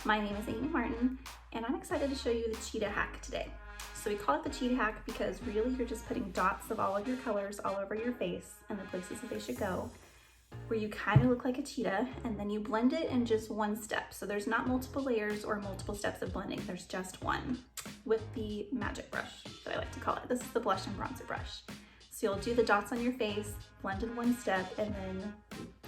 my name is Amy Martin, and I'm excited to show you the Cheetah hack today. So we call it the Cheetah hack because really you're just putting dots of all of your colors all over your face and the places that they should go, where you kind of look like a cheetah, and then you blend it in just one step. So there's not multiple layers or multiple steps of blending, there's just one with the magic brush that I like to call it. This is the blush and bronzer brush. So you'll do the dots on your face, blend in one step, and then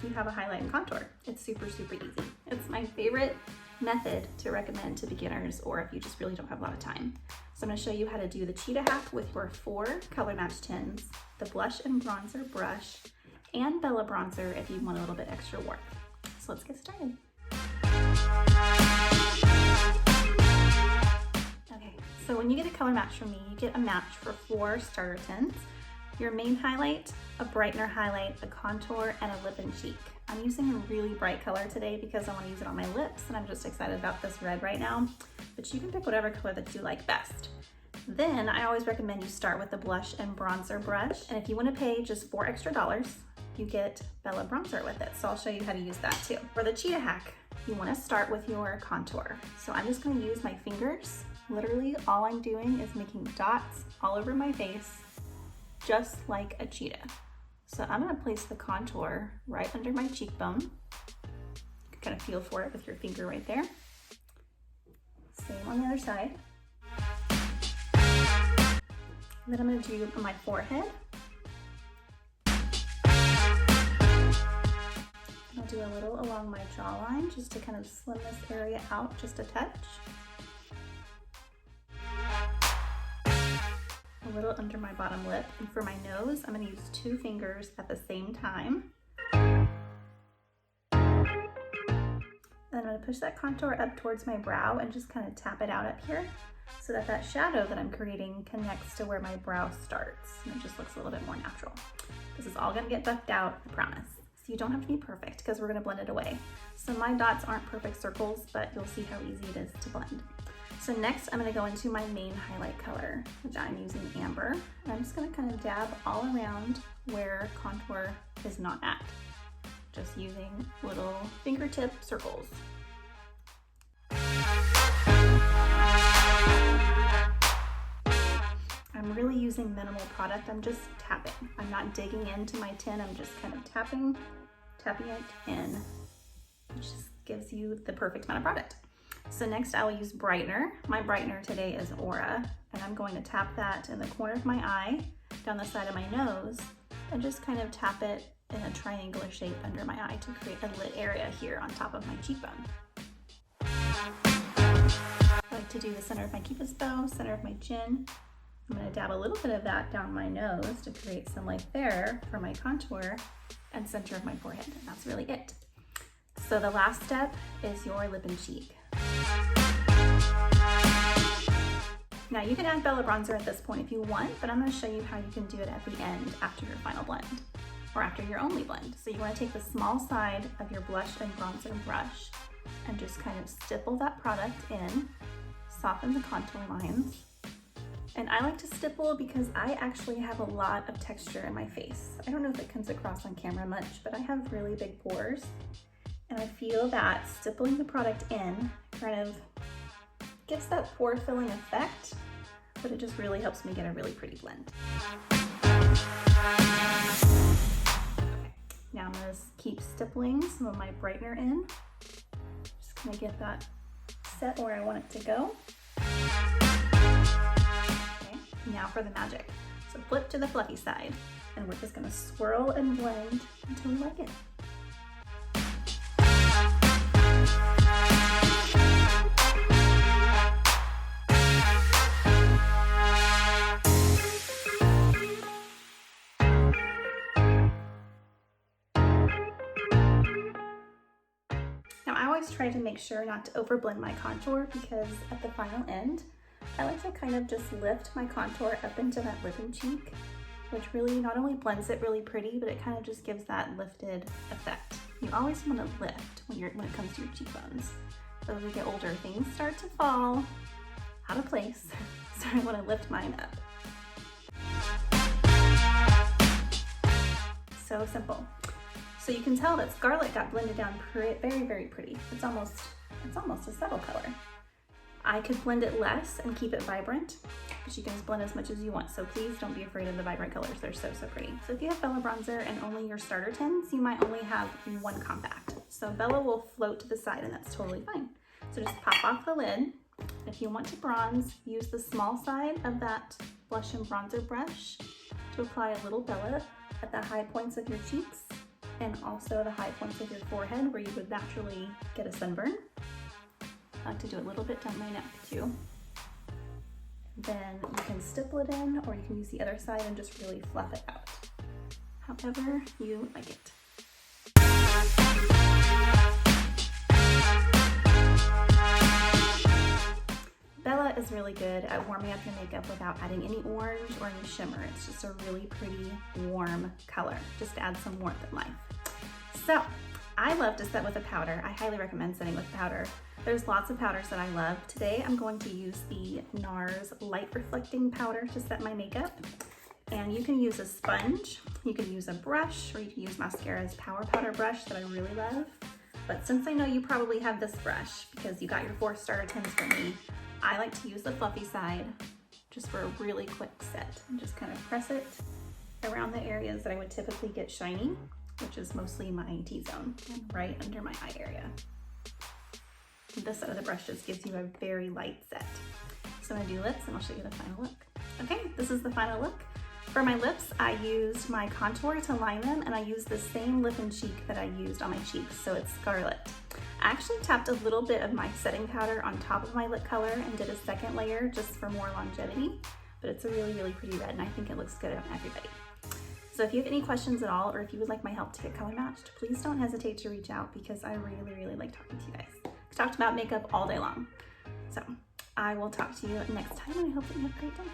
you have a highlight and contour. It's super, super easy. It's my favorite method to recommend to beginners or if you just really don't have a lot of time. So I'm gonna show you how to do the Cheetah hack with your 4 color match tins, the blush and bronzer brush, and Bella bronzer if you want a little bit extra work. So let's get started. Okay, so when you get a color match from me, you get a match for 4 starter tints. Your main highlight, a brightener highlight, a contour, and a lip and cheek. I'm using a really bright color today because I want to use it on my lips, and I'm just excited about this red right now, but you can pick whatever color that you like best. Then I always recommend you start with the blush and bronzer brush, and if you want to pay just $4 extra, you get Bella bronzer with it, so I'll show you how to use that too. For the Cheetah hack, you want to start with your contour. So I'm just going to use my fingers. Literally all I'm doing is making dots all over my face, just like a cheetah. So I'm gonna place the contour right under my cheekbone. You can kind of feel for it with your finger right there. Same on the other side. Then I'm gonna do on my forehead. I'll do a little along my jawline just to kind of slim this area out just a touch. A little under my bottom lip, and for my nose, I'm going to use 2 fingers at the same time. And I'm going to push that contour up towards my brow and just kind of tap it out up here so that that shadow that I'm creating connects to where my brow starts, and it just looks a little bit more natural. This is all going to get buffed out, I promise. So you don't have to be perfect because we're going to blend it away. So my dots aren't perfect circles, but you'll see how easy it is to blend. So next I'm going to go into my main highlight color, which I'm using amber. And I'm just going to kind of dab all around where contour is not at, just using little fingertip circles. I'm really using minimal product. I'm just tapping. I'm not digging into my tin. I'm just kind of tapping it in, which just gives you the perfect amount of product. So next I will use brightener. My brightener today is Aura, and I'm going to tap that in the corner of my eye, down the side of my nose, and just kind of tap it in a triangular shape under my eye to create a lit area here on top of my cheekbone. I like to do the center of my cupid's bow, center of my chin. I'm going to dab a little bit of that down my nose to create some light there for my contour, and center of my forehead, and that's really it. So the last step is your lip and cheek. Now you can add Bella bronzer at this point if you want, but I'm going to show you how you can do it at the end after your final blend, or after your only blend. So you want to take the small side of your blush and bronzer brush and just kind of stipple that product in, soften the contour lines. And I like to stipple because I actually have a lot of texture in my face. I don't know if it comes across on camera much, but I have really big pores. And I feel that stippling the product in kind of gives that pore filling effect, but it just really helps me get a really pretty blend. Okay. Now I'm gonna keep stippling some of my brightener in. Just gonna get that set where I want it to go. Okay, now for the magic. So flip to the fluffy side, and we're just gonna swirl and blend until we like it. Now I always try to make sure not to overblend my contour because at the final end, I like to kind of just lift my contour up into that lip and cheek, which really not only blends it really pretty, but it kind of just gives that lifted effect. You always want to lift when it comes to your cheekbones. So as we get older, things start to fall out of place, so I want to lift mine up. So simple. So you can tell that Scarlet got blended down very, very pretty. It's almost It's almost a subtle color. I could blend it less and keep it vibrant, but you can just blend as much as you want. So please don't be afraid of the vibrant colors. They're so, so pretty. So if you have Bella bronzer and only your starter tints, you might only have one compact. So Bella will float to the side and that's totally fine. So just pop off the lid. If you want to bronze, use the small side of that blush and bronzer brush to apply a little Bella at the high points of your cheeks and also the high points of your forehead where you would naturally get a sunburn. I like to do a little bit down my neck too. Then you can stipple it in, or you can use the other side and just really fluff it out. However you like it. Bella is really good at warming up your makeup without adding any orange or any shimmer. It's just a really pretty warm color. Just add some warmth in life. So I love to set with a powder. I highly recommend setting with powder. There's lots of powders that I love. Today I'm going to use the NARS Light Reflecting Powder to set my makeup. And you can use a sponge, you can use a brush, or you can use Maskcara's Power Powder brush that I really love. But since I know you probably have this brush because you got your 4 starter tints from me, I like to use the fluffy side just for a really quick set. And just kind of press it around the areas that I would typically get shiny, which is mostly my T-zone and right under my eye area. This side of the brush just gives you a very light set. So I'm gonna do lips and I'll show you the final look. Okay, this is the final look. For my lips, I used my contour to line them and I used the same lip and cheek that I used on my cheeks, so it's Scarlet. I actually tapped a little bit of my setting powder on top of my lip color and did a second layer just for more longevity, but it's a really, really pretty red and I think it looks good on everybody. So if you have any questions at all, or if you would like my help to get color matched, please don't hesitate to reach out because I really, really like talking to you guys. I've talked about makeup all day long. So I will talk to you next time and I hope that you have a great day.